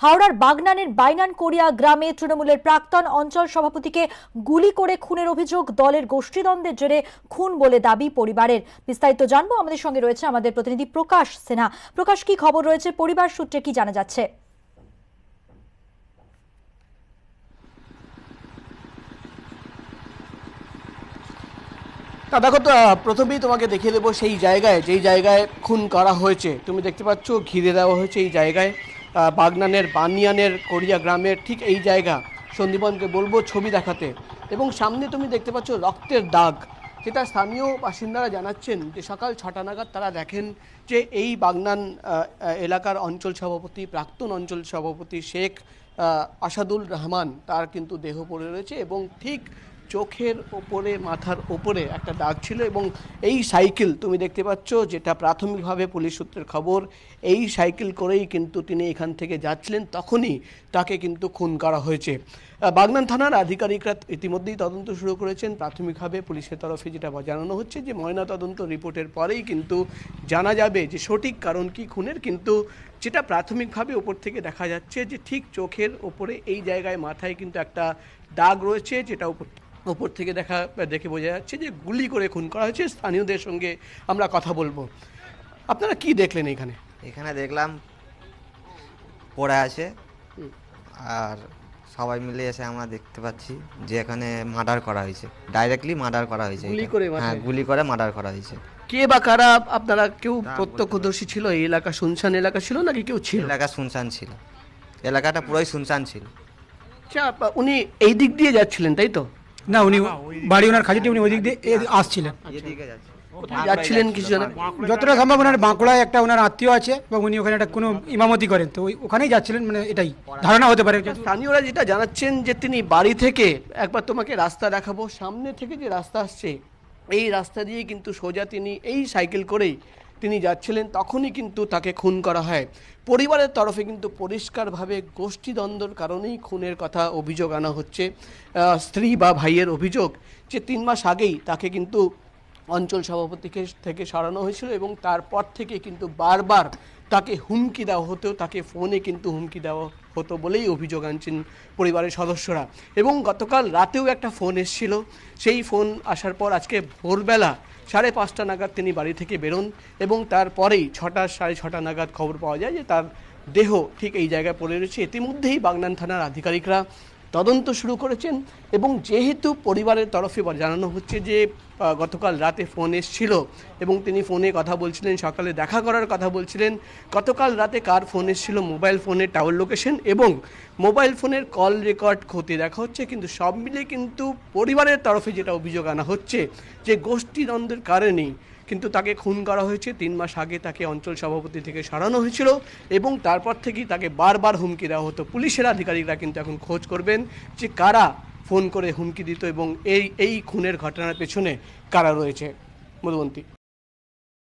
হাওড়ার বাগনানের বাইনান কোরিয়া গ্রামে তৃণমূলের প্রাক্তন অঞ্চল সভাপতিকে গুলি করে খুনের অভিযোগ। দলের গোষ্ঠীদ্বন্দ্বের জেরে খুন বলে দাবি পরিবারের। বিস্তারিত জানবো, আমাদের সঙ্গে রয়েছে আমাদের প্রতিনিধি প্রকাশ সিনহা। প্রকাশ, কি খবর রয়েছে? পরিবার সূত্রে কি জানা যাচ্ছে? দেখো তো, প্রথমেই তোমাকে দেখিয়ে দেবো সেই জায়গায় যেই জায়গায় খুন করা হয়েছে। তুমি দেখতে পাচ্ছ ঘিরে দেওয়া হয়েছে এই জায়গায়, বাগনানের বানিয়ানের কোরিয়া গ্রামের ঠিক এই জায়গা। সন্দীপনকে বলবো ছবি দেখাতে। এবং সামনে তুমি দেখতে পাচ্ছ রক্তের দাগ, যেটা স্থানীয় বাসিন্দারা জানাচ্ছেন যে সকাল 6টা নাগাদ তারা দেখেন যে এই বাগনান এলাকার অঞ্চল সভাপতি, প্রাক্তন অঞ্চল সভাপতি শেখ আসাদুল রহমান, তার কিন্তু দেহ পড়ে রয়েছে এবং ঠিক চোখের ওপরে, মাথার ওপরে একটা দাগ ছিল। এবং এই সাইকেল তুমি দেখতে পাচ্ছ, যেটা প্রাথমিকভাবে পুলিশ সূত্রের খবর, এই সাইকেল করেই কিন্তু তিনি এখান থেকে যাচ্ছিলেন, তখনই তাকে কিন্তু খুন করা হয়েছে। বাগনান থানার আধিকারিকরা ইতিমধ্যেই তদন্ত শুরু করেছেন। প্রাথমিকভাবে পুলিশের তরফে যেটা জানানো হচ্ছে যে ময়নাতদন্ত রিপোর্টের পরেই কিন্তু জানা যাবে যে সঠিক কারণ কি খুনের। কিন্তু যেটা প্রাথমিকভাবে ওপর থেকে দেখা যাচ্ছে যে ঠিক চোখের ওপরে এই জায়গায় মাথায় কিন্তু একটা দাগ রয়েছে, যেটা ওপর থেকে দেখে বোঝা যাচ্ছে যে গুলি করে খুন করা হয়েছে। স্থানীয়দের সঙ্গে আমরা কথা বলবো। আপনারা কি দেখলেন এখানে? এখানে দেখলাম পড়ে আছে, আর সবাই মিলে এসে আমরা দেখতে পাচ্ছি যে এখানে মার্ডার করা হয়েছে, ডাইরেক্টলি মার্ডার করা হয়েছে। হ্যাঁ, গুলি করে মার্ডার করা হয়েছে। কে বা কারা? আপনারা কেউ প্রত্যক্ষদর্শী ছিল? এই এলাকা শুনশান এলাকা ছিল নাকি কেউ ছিল? এলাকা শুনশান ছিল, এলাকাটা পুরোই শুনশান ছিল। আচ্ছা, উনি এই দিক দিয়ে যাচ্ছিলেন তাই তো? না, উনি বাড়ি ওনার খাজিটি, উনি ওই দিক দিয়ে আসছিলেন। এদিকে যাচ্ছে, যাচ্ছিলেন কিছু জানেন? যতটা সম্ভব ওনার বাঁকুড়ায় একটা ওনার আত্মীয় আছে এবং উনি ওখানে একটা কোনো ইমামতি করেন, তো ওখানেই যাচ্ছিলেন, মানে এটাই ধারণা হতে পারে। স্থানীয়রা যেটা জানাচ্ছেন যে তিনি বাড়ি থেকে, একবার তোমাকে রাস্তা দেখাবো, সামনে থেকে যে রাস্তা আসছে এই রাস্তা দিয়ে কিন্তু সোজা তিনি এই সাইকেল করেই তিনি যাচ্ছিলেন, তখনই কিন্তু তাকে খুন করা হয়। পরিবারের তরফে কিন্তু পরিষ্কারভাবে গোষ্ঠীদ্বন্দ্বের কারণেই খুনের কথা অভিযোগ আনা হচ্ছে। স্ত্রী বা ভাইয়ের অভিযোগ যে 3 মাস আগেই তাকে কিন্তু অঞ্চল সভাপতিকে থেকে সরানো হয়েছিল এবং তারপর থেকে কিন্তু বারবার তাকে হুমকি দেওয়া হতো, তাকে ফোনে কিন্তু হুমকি দেওয়া হতো বলেই অভিযোগ আনছেন পরিবারের সদস্যরা। এবং গতকাল রাতেও একটা ফোন এসেছিল, সেই ফোন আসার পর আজকে ভোরবেলা 5:30 নাগাদ তিনি বাড়ি থেকে বেরোন এবং তারপরেই 6টা নাগাদ খবর পাওয়া যায় যে তার দেহ ঠিক এই জায়গায় পড়ে রয়েছে। ইতিমধ্যেই বাগনান থানার আধিকারিকরা তদন্ত শুরু করেছেন এবং যেহেতু পরিবারের তরফে জানানো হচ্ছে যে গতকাল রাতে ফোন এসেছিল এবং তিনি ফোনে কথা বলছিলেন, সকালে দেখা করার কথা বলছিলেন। গতকাল রাতে কার ফোন এসেছিল, মোবাইল ফোনের টাওয়ার লোকেশন এবং মোবাইল ফোনের কল রেকর্ড খতিয়ে দেখা হচ্ছে। কিন্তু সব মিলে কিন্তু পরিবারের তরফে যেটা অভিযোগ আনা হচ্ছে যে গোষ্ঠীদ্বন্দ্বের কারণেই কিন্তু তাকে খুন করা হয়েছে। 3 মাস আগে তাকে অঞ্চল সভাপতি থেকে সরানো হয়েছিল এবং তারপর থেকেই তাকে বারবার হুমকি দেওয়া হতো। পুলিশের আধিকারিকরা কিন্তু এখন খোঁজ করবেন যে কারা ফোন করে হুমকি দিত এবং এই খুনের ঘটনার পেছনে কারা রয়েছে। মধুবন্তী।